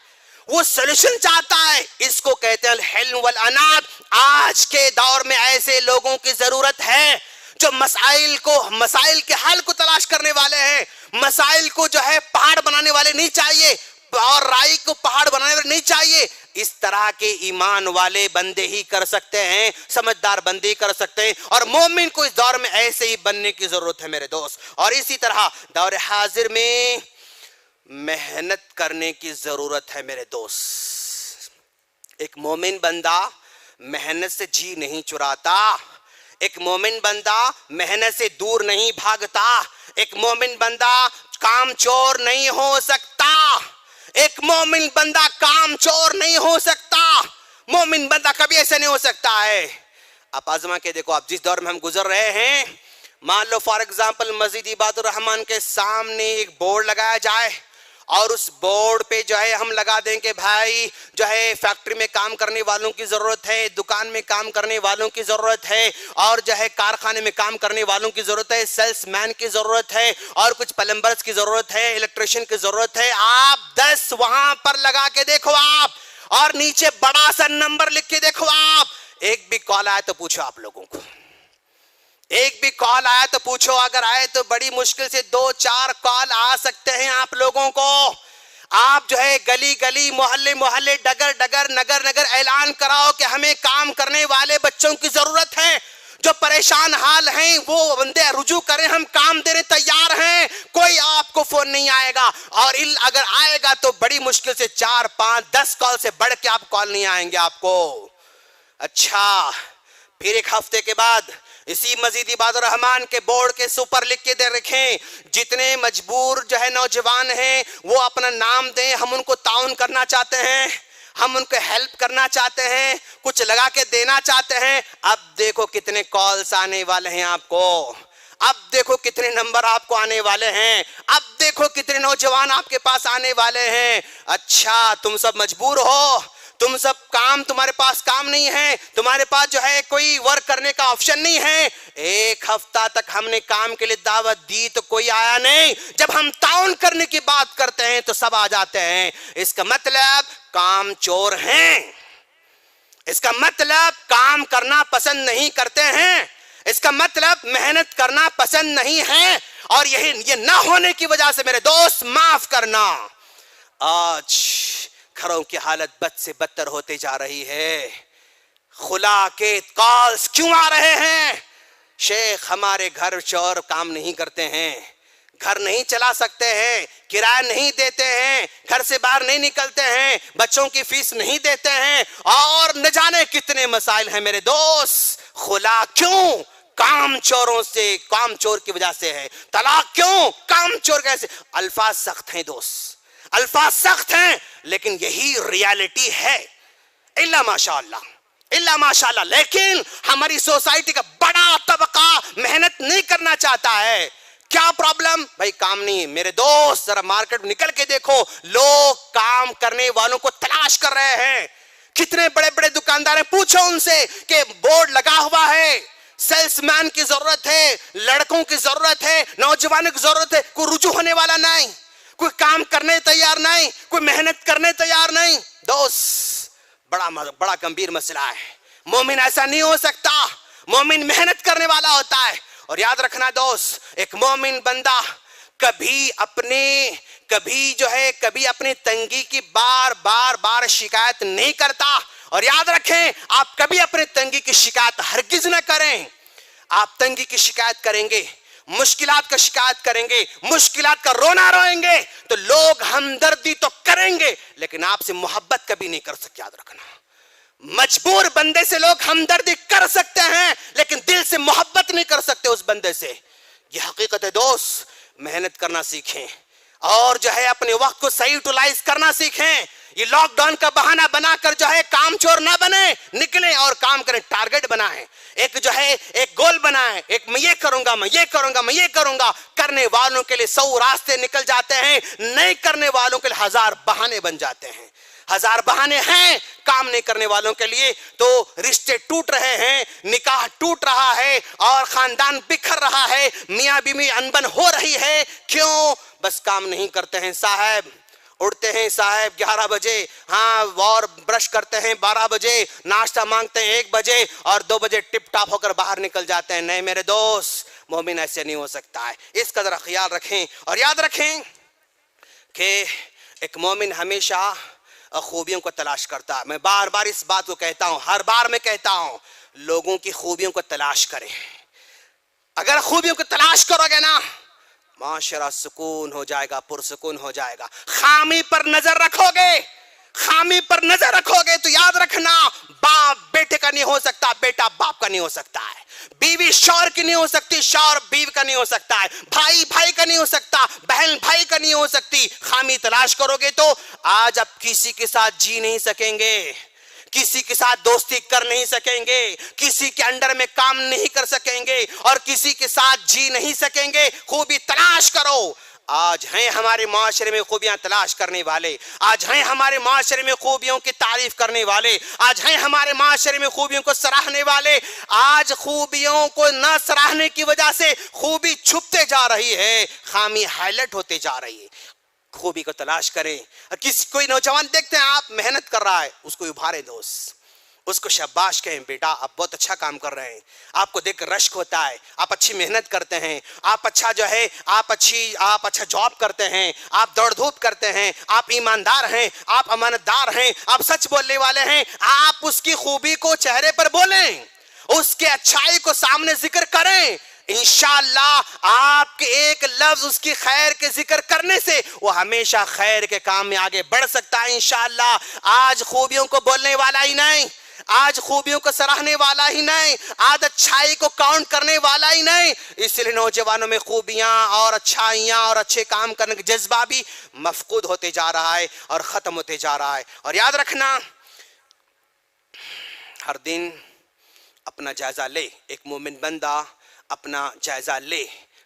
وہ سولوشن چاہتا ہے. اس کو کہتے ہیں الحلم والعنات. آج کے دور میں ایسے لوگوں کی ضرورت ہے جو مسائل کے حل کو تلاش کرنے والے ہیں. مسائل کو جو ہے پہاڑ بنانے والے نہیں چاہیے, اور رائی کو پہاڑ بنانے پر نہیں چاہیے. اس طرح کے ایمان والے بندے ہی کر سکتے ہیں, سمجھدار بندے ہی کر سکتے ہیں, اور مومن کو اس دور میں ایسے ہی بننے کی ضرورت ہے میرے دوست. اور اسی طرح دور حاضر میں محنت کرنے کی ضرورت ہے میرے دوست. ایک مومن بندہ محنت سے جی نہیں چراتا, ایک مومن بندہ محنت سے دور نہیں بھاگتا, ایک مومن بندہ کام چور نہیں ہو سکتا, ایک مومن بندہ کام چور نہیں ہو سکتا, مومن بندہ کبھی ایسے نہیں ہو سکتا ہے. آپ آزما کے دیکھو, آپ جس دور میں ہم گزر رہے ہیں, مان لو فار ایگزامپل مسجد عباد الرحمان کے سامنے ایک بورڈ لگایا جائے, اور اس بورڈ پہ جو ہے ہم لگا دیں کہ بھائی جو ہے فیکٹری میں کام کرنے والوں کی ضرورت ہے, دکان میں کام کرنے والوں کی ضرورت ہے, اور جو ہے کارخانے میں کام کرنے والوں کی ضرورت ہے, سیلس مین کی ضرورت ہے, اور کچھ پلمبرز کی ضرورت ہے, الیکٹریشین کی ضرورت ہے. آپ 10 وہاں پر لگا کے دیکھو آپ, اور نیچے بڑا سا نمبر لکھ کے دیکھو آپ. ایک بھی کال آئے تو پوچھو آپ لوگوں کو, ایک بھی کال آیا تو پوچھو, اگر آئے تو بڑی مشکل سے 2-4 کال آ سکتے ہیں آپ لوگوں کو. آپ جو ہے گلی گلی, محلے محلے, ڈگر ڈگر, نگر نگر اعلان کراؤ کہ ہمیں کام کرنے والے بچوں کی ضرورت ہے, جو پریشان حال ہیں وہ بندے رجوع کریں, ہم کام دینے تیار ہیں. کوئی آپ کو فون نہیں آئے گا, اور اگر آئے گا تو بڑی مشکل سے 4-5-10 کال سے بڑھ کے آپ کال نہیں آئیں گے آپ کو. اچھا, پھر ایک ہفتے کے بعد اسی مسجد عباد الرحمان کے بورڈ کے سپر لکھ کے دے رکھیں, جتنے مجبور جو ہے نوجوان ہیں وہ اپنا نام دیں, ہم ان کو تعاون کرنا چاہتے ہیں, ہم ان کو ہیلپ کرنا چاہتے ہیں, کچھ لگا کے دینا چاہتے ہیں. اب دیکھو کتنے کالز آنے والے ہیں آپ کو, اب دیکھو کتنے نمبر آپ کو آنے والے ہیں, اب دیکھو کتنے نوجوان آپ کے پاس آنے والے ہیں. اچھا, تم سب مجبور ہو, تم سب تمہارے پاس کام نہیں ہے, تمہارے پاس جو ہے کوئی ورک کرنے کا آپشن نہیں ہے. 1 ہفتہ تک ہم نے کام کے لیے دعوت دی تو کوئی آیا نہیں, جب ہم تعاون کرنے کی بات کرتے ہیں تو سب آ جاتے ہیں. اس کا مطلب کام چور ہیں, اس کا مطلب کام کرنا پسند نہیں کرتے ہیں, اس کا مطلب محنت کرنا پسند نہیں ہے. اور یہ نہ ہونے کی وجہ سے میرے دوست معاف کرنا, آج گھروں کی حالت بد سے بدتر ہوتے جا رہی ہے. خلا کے کالز کیوں آ رہے ہیں؟ شیخ ہمارے گھر چور کام نہیں کرتے ہیں, گھر نہیں چلا سکتے ہیں, کرایہ نہیں دیتے ہیں, گھر سے باہر نہیں نکلتے ہیں, بچوں کی فیس نہیں دیتے ہیں, اور نہ جانے کتنے مسائل ہیں میرے دوست. خلا کیوں؟ کام چوروں سے, کام چور کی وجہ سے ہے. طلاق کیوں؟ کام چور کیسے؟ الفاظ سخت ہیں دوست, الفاظ سخت ہیں, لیکن یہی ریالٹی ہے. الا ماشاء اللہ, الا ماشاء اللہ. لیکن ہماری سوسائٹی کا بڑا طبقہ محنت نہیں کرنا چاہتا ہے. کیا پرابلم؟ بھائی کام نہیں. میرے دوست ذرا مارکیٹ میں نکل کے دیکھو, لوگ کام کرنے والوں کو تلاش کر رہے ہیں. کتنے بڑے بڑے دکاندار ہیں, پوچھو ان سے کہ بورڈ لگا ہوا ہے, سیلس مین کی ضرورت ہے, لڑکوں کی ضرورت ہے, نوجوانوں کی ضرورت ہے, کوئی رجوع ہونے والا نہیں, کوئی کام کرنے تیار نہیں, کوئی محنت کرنے تیار نہیں. دوست بڑا گمبھیر مسئلہ ہے. مومن ایسا نہیں ہو سکتا, مومن محنت کرنے والا ہوتا ہے. اور یاد رکھنا دوست, ایک مومن بندہ کبھی اپنی تنگی کی بار شکایت نہیں کرتا. اور یاد رکھیں, آپ کبھی اپنے تنگی کی شکایت ہرگز نہ کریں. آپ تنگی کی شکایت کریں گے, مشکلات کا شکایت کریں گے, مشکلات کا رونا روئیں گے, تو لوگ ہمدردی تو کریں گے لیکن آپ سے محبت کبھی نہیں کر سکتے. یاد رکھنا, مجبور بندے سے لوگ ہمدردی کر سکتے ہیں لیکن دل سے محبت نہیں کر سکتے اس بندے سے. یہ حقیقت ہے دوست. محنت کرنا سیکھیں, اور جو ہے اپنے وقت کو صحیح یوٹیلائز کرنا سیکھیں. یہ لاک ڈاؤن کا بہانہ بنا کر جو ہے کام چور نہ بنے, نکلیں اور کام کریں. ٹارگٹ بنائیں, ایک جو ہے ایک گول بنائیں, ایک میں یہ کروں گا, میں یہ کروں گا, میں یہ کروں گا. کرنے والوں کے لیے 100 راستے نکل جاتے ہیں, نہیں کرنے والوں کے لیے 1000 بہانے بن جاتے ہیں. 1000 بہانے ہیں کام نہیں کرنے والوں کے لیے. تو رشتے ٹوٹ رہے ہیں, نکاح ٹوٹ رہا ہے, اور خاندان بکھر رہا ہے, میاں بیوی انبن ہو رہی ہے. کیوں؟ بس کام نہیں کرتے ہیں صاحب. اٹھتے ہیں صاحب 11 بجے, ہاں, اور برش کرتے ہیں 12 بجے, ناشتہ مانگتے ہیں 1 بجے, اور 2 بجے ٹپ ٹاپ ہو کر باہر نکل جاتے ہیں. نہیں میرے دوست, مومن ایسے نہیں ہو سکتا ہے. اس کا ذرا خیال رکھیں. اور یاد رکھیں کہ ایک مومن ہمیشہ خوبیوں کو تلاش کرتا ہے. میں بار بار اس بات کو کہتا ہوں, ہر بار میں کہتا ہوں, لوگوں کی خوبیوں کو تلاش کریں. اگر خوبیوں کو تلاش کرو گے نا, معاشرہ سکون ہو جائے گا, پرسکون ہو جائے گا. خامی پر نظر رکھو گے, خامی پر نظر رکھو گے تو یاد رکھنا, باپ بیٹے کا نہیں ہو سکتا, بیٹا باپ کا نہیں ہو سکتا ہے, بیوی شوہر کی نہیں ہو سکتی, شوہر بیوی کا نہیں ہو سکتا ہے, بھائی بھائی کا نہیں ہو سکتا, بہن بھائی کا نہیں ہو سکتی. خامی تلاش کرو گے تو آج آپ کسی کے ساتھ جی نہیں سکیں گے, کسی کے ساتھ دوستی کر نہیں سکیں گے, کسی کے انڈر میں کام نہیں کر سکیں گے, اور کسی کے ساتھ جی نہیں سکیں گے. خوبی تلاش کرو. آج ہیں ہمارے معاشرے میں خوبیاں تلاش کرنے والے, آج ہیں ہمارے معاشرے میں خوبیوں کی تعریف کرنے والے, آج ہیں ہمارے معاشرے میں خوبیوں کو سراہنے والے. آج خوبیوں کو نہ سراہنے کی وجہ سے خوبی چھپتے جا رہی ہے, خامی ہائی لائٹ ہوتے جا رہی ہے. خوبی کو تلاش کریں. کوئی نوجوان دیکھتے ہیں آپ محنت کر رہا ہے, اس کو ابھارے دوست, اس کو شاباش کہیں, بیٹا آپ بہت اچھا کام کر رہے ہیں, آپ کو دیکھ کر رشک ہوتا ہے, آپ اچھی محنت کرتے ہیں, آپ اچھا جو ہے آپ اچھا جاب کرتے ہیں, آپ دوڑ دھوپ کرتے ہیں, آپ ایماندار ہیں, آپ امانت دار ہیں, آپ سچ بولنے والے ہیں. آپ اس کی خوبی کو چہرے پر بولیں, اس کے اچھائی کو سامنے ذکر کریں. انشاءاللہ آپ کے ایک لفظ اس کی خیر کے ذکر کرنے سے وہ ہمیشہ خیر کے کام میں آگے بڑھ سکتا ہے انشاءاللہ. آج خوبیوں کو بولنے والا ہی نہیں, آج خوبیوں کو سراہنے والا ہی نہیں, آج اچھائی کو کاؤنٹ کرنے والا ہی نہیں. اس لیے نوجوانوں میں خوبیاں اور اچھائیاں اور اچھے کام کرنے کا جذبہ بھی مفقود ہوتے جا رہا ہے اور ختم ہوتے جا رہا ہے. اور یاد رکھنا, ہر دن اپنا جائزہ لے. ایک مومن بندہ اپنا جائزہ لے.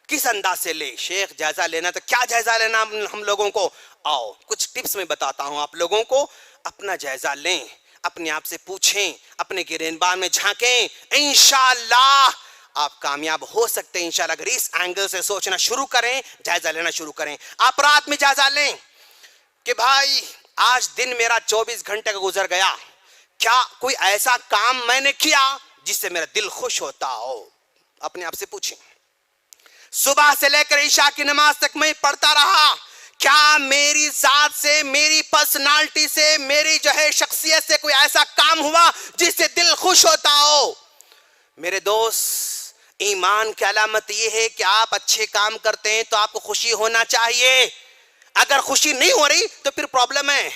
کس انداز سے لے؟ شیخ جائزہ لینا تو کیا جائزہ لینا ہم لوگوں کو؟ آؤ کچھ ٹپس میں بتاتا ہوں آپ لوگوں کو. اپنا جائزہ لیں, اپنے آپ سے پوچھیں, اپنے گریبان میں جھانکیں, انشاءاللہ آپ کامیاب ہو سکتے ہیں انشاءاللہ. اگر اس اینگل سے سوچنا شروع کریں, جائزہ لینا شروع کریں. آپ رات میں جائزہ لیں کہ بھائی آج دن میرا 24 گھنٹے کا گزر گیا, کیا کوئی ایسا کام میں نے کیا جس سے میرا دل خوش ہوتا ہو؟ اپنے آپ سے پوچھیں. صبح سے لے کر عشاء کی نماز تک میں پڑھتا رہا, کیا میری ذات سے, میری پرسنالٹی سے, میری جو ہے شخصیت سے کوئی ایسا کام ہوا جس سے دل خوش ہوتا ہو؟ میرے دوست, ایمان کی علامت یہ ہے کہ آپ اچھے کام کرتے ہیں تو آپ کو خوشی ہونا چاہیے. اگر خوشی نہیں ہو رہی تو پھر پرابلم ہے.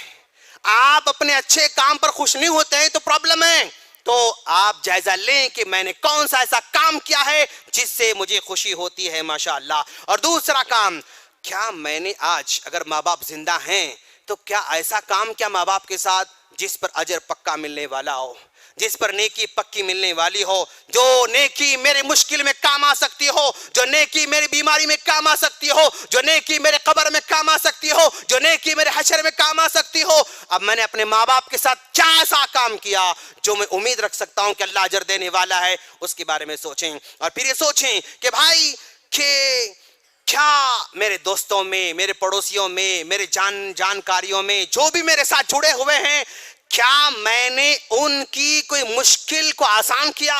آپ اپنے اچھے کام پر خوش نہیں ہوتے ہیں تو پرابلم ہے. تو آپ جائزہ لیں کہ میں نے کون سا ایسا کام کیا ہے جس سے مجھے خوشی ہوتی ہے ماشاءاللہ. اور دوسرا کام, کیا میں نے آج, اگر ماں باپ زندہ ہیں تو کیا ایسا کام کیا ماں باپ کے ساتھ جس پر اجر پکا ملنے والا ہو, جس پر نیکی پکی ملنے والی ہو, جو نیکی میرے مشکل میں کام آ سکتی ہو, جو نیکی میری بیماری میں کام آ سکتی ہو, جو نیکی میرے قبر میں کام آ سکتی ہو, جو نیکی میرے حشر میں کام آ سکتی ہو. اب میں نے اپنے ماں باپ کے ساتھ کیا ایسا کام کیا جو میں امید رکھ سکتا ہوں کہ اللہ اجر دینے والا ہے, اس کے بارے میں سوچیں. اور پھر یہ سوچیں کہ بھائی کہ کیا میرے دوستوں میں, میرے پڑوسیوں میں, میرے جانکاریوں میں جو بھی میرے ساتھ جڑے ہوئے ہیں, کیا میں نے ان کی کوئی مشکل کو آسان کیا؟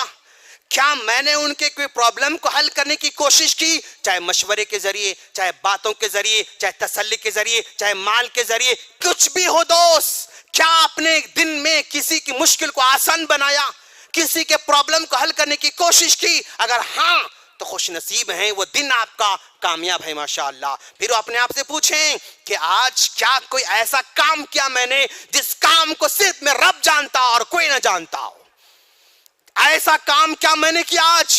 کیا میں نے ان کے کوئی پرابلم کو حل کرنے کی کوشش کی, چاہے مشورے کے ذریعے, چاہے باتوں کے ذریعے, چاہے تسلی کے ذریعے, چاہے مال کے ذریعے, کچھ بھی ہو دوست, کیا اپنے دن میں کسی کی مشکل کو آسان بنایا, کسی کے پرابلم کو حل کرنے کی کوشش کی؟ اگر ہاں تو خوش نصیب ہیں, وہ دن آپ کا کامیاب ہے ماشاءاللہ. پھر وہ اپنے آپ سے پوچھیں کہ آج کیا کوئی ایسا کام کیا میں نے جس کام کو صرف میں رب جانتا اور کوئی نہ جانتا ہو؟ ایسا کام کیا میں نے کیا آج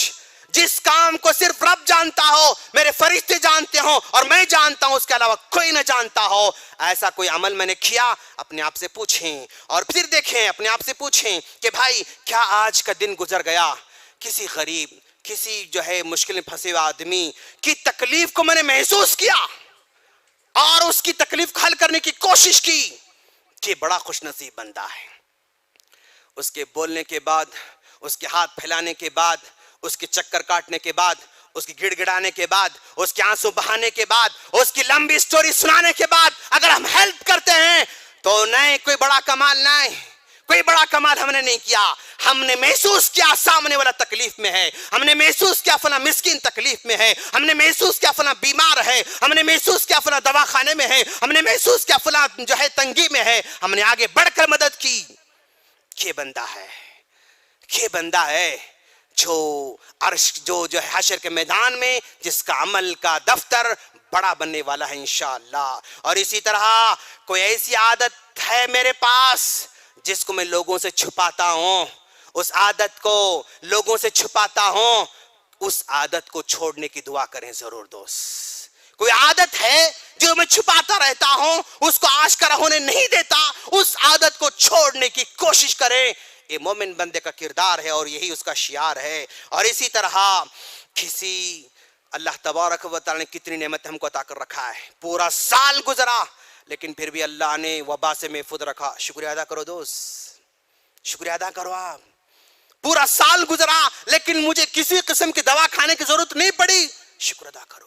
جس کام کو صرف رب جانتا ہو, میرے فرشتے جانتے ہوں اور میں جانتا ہوں, اس کے علاوہ کوئی نہ جانتا ہو؟ ایسا کوئی عمل میں نے کیا؟ اپنے آپ سے پوچھیں. اور پھر دیکھیں, اپنے آپ سے پوچھیں کہ بھائی کیا آج کا دن گزر گیا, کسی غریب, کسی جو ہے مشکل میں پھنسے ہوئے آدمی کی تکلیف کو میں نے محسوس کیا اور اس کی تکلیف کو حل کرنے کی کوشش کی, کہ بڑا خوش نصیب بندہ ہے. اس کے بولنے کے بعد, اس کے ہاتھ پھیلانے کے بعد, اس کے چکر کاٹنے کے بعد, اس کی گڑ گڑانے کے بعد, اس کے آنسو بہانے کے بعد, اس کی لمبی سٹوری سنانے کے بعد اگر ہم ہیلپ کرتے ہیں تو نہیں کوئی بڑا کمال نہیں, کوئی بڑا کمال ہم نے نہیں کیا، ہم نے محسوس کیا سامنے والا تکلیف میں ہے، ہم نے محسوس کیا فلاں مسکین تکلیف میں ہے، ہم نے محسوس کیا فلاں بیمار ہے، ہم نے محسوس کیا فلاں دواخانے میں ہے، ہم نے محسوس کیا فلاں جو ہے تنگی میں ہے، ہم نے آگے بڑھ کر مدد کی۔ یہ بندہ ہے جو عرش جو ہے حشر کے میدان میں جس کا عمل کا دفتر بڑا بننے والا ہے انشاءاللہ۔ اور اسی طرح کوئی ایسی عادت ہے میرے پاس جس کو میں لوگوں سے چھپاتا ہوں، اس عادت کو لوگوں سے چھپاتا ہوں، اس عادت کو چھوڑنے کی دعا کریں ضرور دوست۔ کوئی عادت ہے جو میں چھپاتا رہتا ہوں، اس کو آشکارا ہونے نہیں دیتا، اس عادت کو چھوڑنے کی کوشش کریں۔ یہ مومن بندے کا کردار ہے اور یہی اس کا شعار ہے۔ اور اسی طرح اللہ تبارک و تعالی نے کتنی نعمت ہم کو عطا کر رکھا ہے، پورا سال گزرا لیکن پھر بھی اللہ نے وبا سے محفوظ رکھا۔ شکریہ ادا کرو دوست، شکریہ ادا کرو آپ۔ پورا سال گزرا لیکن مجھے کسی قسم کی دوا کھانے کی ضرورت نہیں پڑی، شکر ادا کرو۔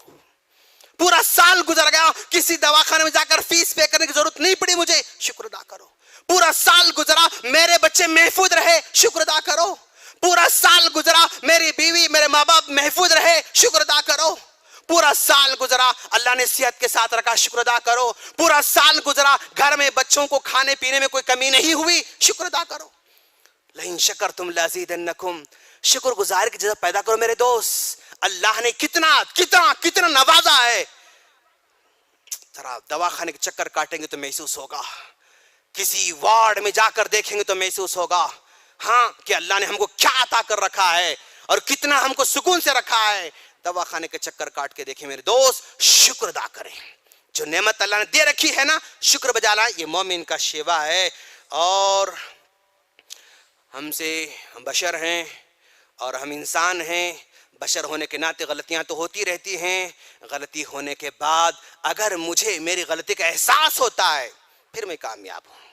پورا سال گزر گیا، کسی دواخانے میں جا کر فیس پے کرنے کی ضرورت نہیں پڑی مجھے، شکر ادا کرو۔ پورا سال گزرا، میرے بچے محفوظ رہے، شکر ادا کرو۔ پورا سال گزرا، میری بیوی میرے ماں باپ محفوظ رہے، شکر ادا کرو۔ پورا سال گزرا، اللہ نے صحت کے ساتھ رکھا، شکر ادا کرو۔ پورا سال گزرا، گھر میں بچوں کو کھانے پینے میں کوئی کمی نہیں ہوئی، شکر ادا کرو۔ لئن شکرتم لازیدنکم، شکر گزار کی جذبہ پیدا کرو میرے دوست۔ اللہ نے کتنا نوازا ہے۔ ذرا دواخانے کے چکر کاٹیں گے تو محسوس ہوگا، کسی وارڈ میں جا کر دیکھیں گے تو محسوس ہوگا ہاں کہ اللہ نے ہم کو کیا عطا کر رکھا ہے اور کتنا ہم کو سکون سے رکھا ہے۔ دواخانے کے چکر کاٹ کے دیکھیں میرے دوست، شکر ادا کریں۔ جو نعمت اللہ نے دے رکھی ہے نا، شکر بجا لائیں، یہ مومن کا شیوا ہے۔ اور ہم بشر ہیں اور ہم انسان ہیں، بشر ہونے کے ناطے غلطیاں تو ہوتی رہتی ہیں۔ غلطی ہونے کے بعد اگر مجھے میری غلطی کا احساس ہوتا ہے پھر میں کامیاب ہوں۔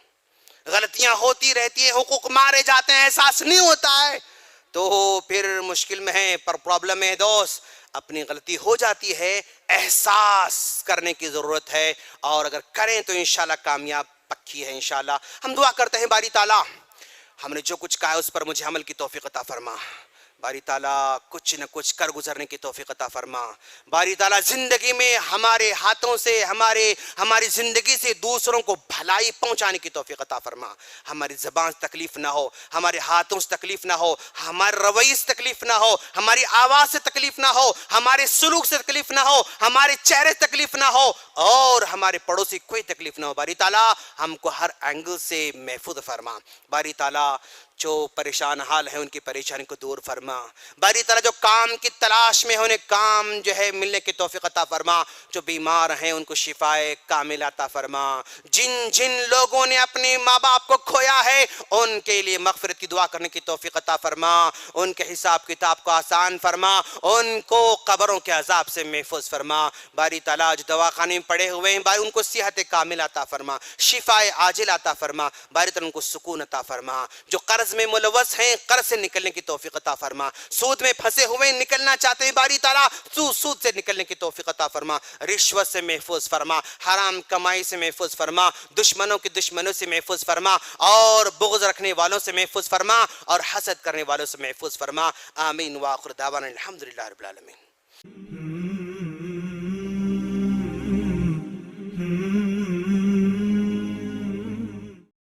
غلطیاں ہوتی رہتی ہیں، حقوق مارے جاتے ہیں، احساس نہیں ہوتا ہے تو پھر مشکل میں ہے، پر پرابلم ہے دوست۔ اپنی غلطی ہو جاتی ہے، احساس کرنے کی ضرورت ہے، اور اگر کریں تو انشاءاللہ کامیاب پکی ہے انشاءاللہ۔ ہم دعا کرتے ہیں باری تعالیٰ ہم نے جو کچھ کہا ہے اس پر مجھے عمل کی توفیق عطا فرما۔ باری تعالیٰ کچھ نہ کچھ کر گزرنے کی توفیق عطا فرما۔ باری تعالیٰ زندگی میں ہمارے ہاتھوں سے ہماری زندگی سے دوسروں کو بھلائی پہنچانے کی توفیق عطا فرما۔ ہماری زبان سے تکلیف نہ ہو، ہمارے ہاتھوں سے تکلیف نہ ہو، ہمارے رویے سے تکلیف نہ ہو، ہماری آواز سے تکلیف نہ ہو، ہمارے سلوک سے تکلیف نہ ہو، ہمارے چہرے سے تکلیف نہ ہو، اور ہمارے پڑوسی کوئی تکلیف نہ ہو۔ باری تعالیٰ ہم کو ہر اینگل سے محفوظ فرما۔ باری تعالیٰ جو پریشان حال ہیں ان کی پریشانی کو دور فرما۔ باری تعالیٰ جو کام کی تلاش میں ہیں انہیں کام جو ہے ملنے کی توفیق عطا فرما۔ جو بیمار ہیں ان کو شفائے کامل عطا فرما۔ جن لوگوں نے اپنے ماں باپ کو کھویا ہے ان کے لیے مغفرت کی دعا کرنے کی توفیق عطا فرما۔ ان کے حساب کتاب کو آسان فرما، ان کو قبروں کے عذاب سے محفوظ فرما۔ باری تعالیٰ جو دواخانے میں پڑے ہوئے ہیں باری ان کو صحت کامل عطا فرما، شفائے عاجل عطا فرما۔ باری تعالیٰ ان کو سکون عطا فرما۔ جو قرض میں ملوث ہیں قرض سے نکلنے کی توفیق عطا فرما۔ سود میں پھنسے ہوئے نکلنا چاہتے ہیں باری تعالیٰ سود سے نکلنے کی توفیق عطا فرما۔ رشوت سے محفوظ فرما، حرام کمائی سے محفوظ فرما، دشمنوں کی دشمنوں سے محفوظ فرما، اور بغض رکھنے والوں سے محفوظ فرما، اور حسد کرنے والوں سے محفوظ فرما۔ آمین۔ وآخر دعوانا الحمدللہ رب العالمین۔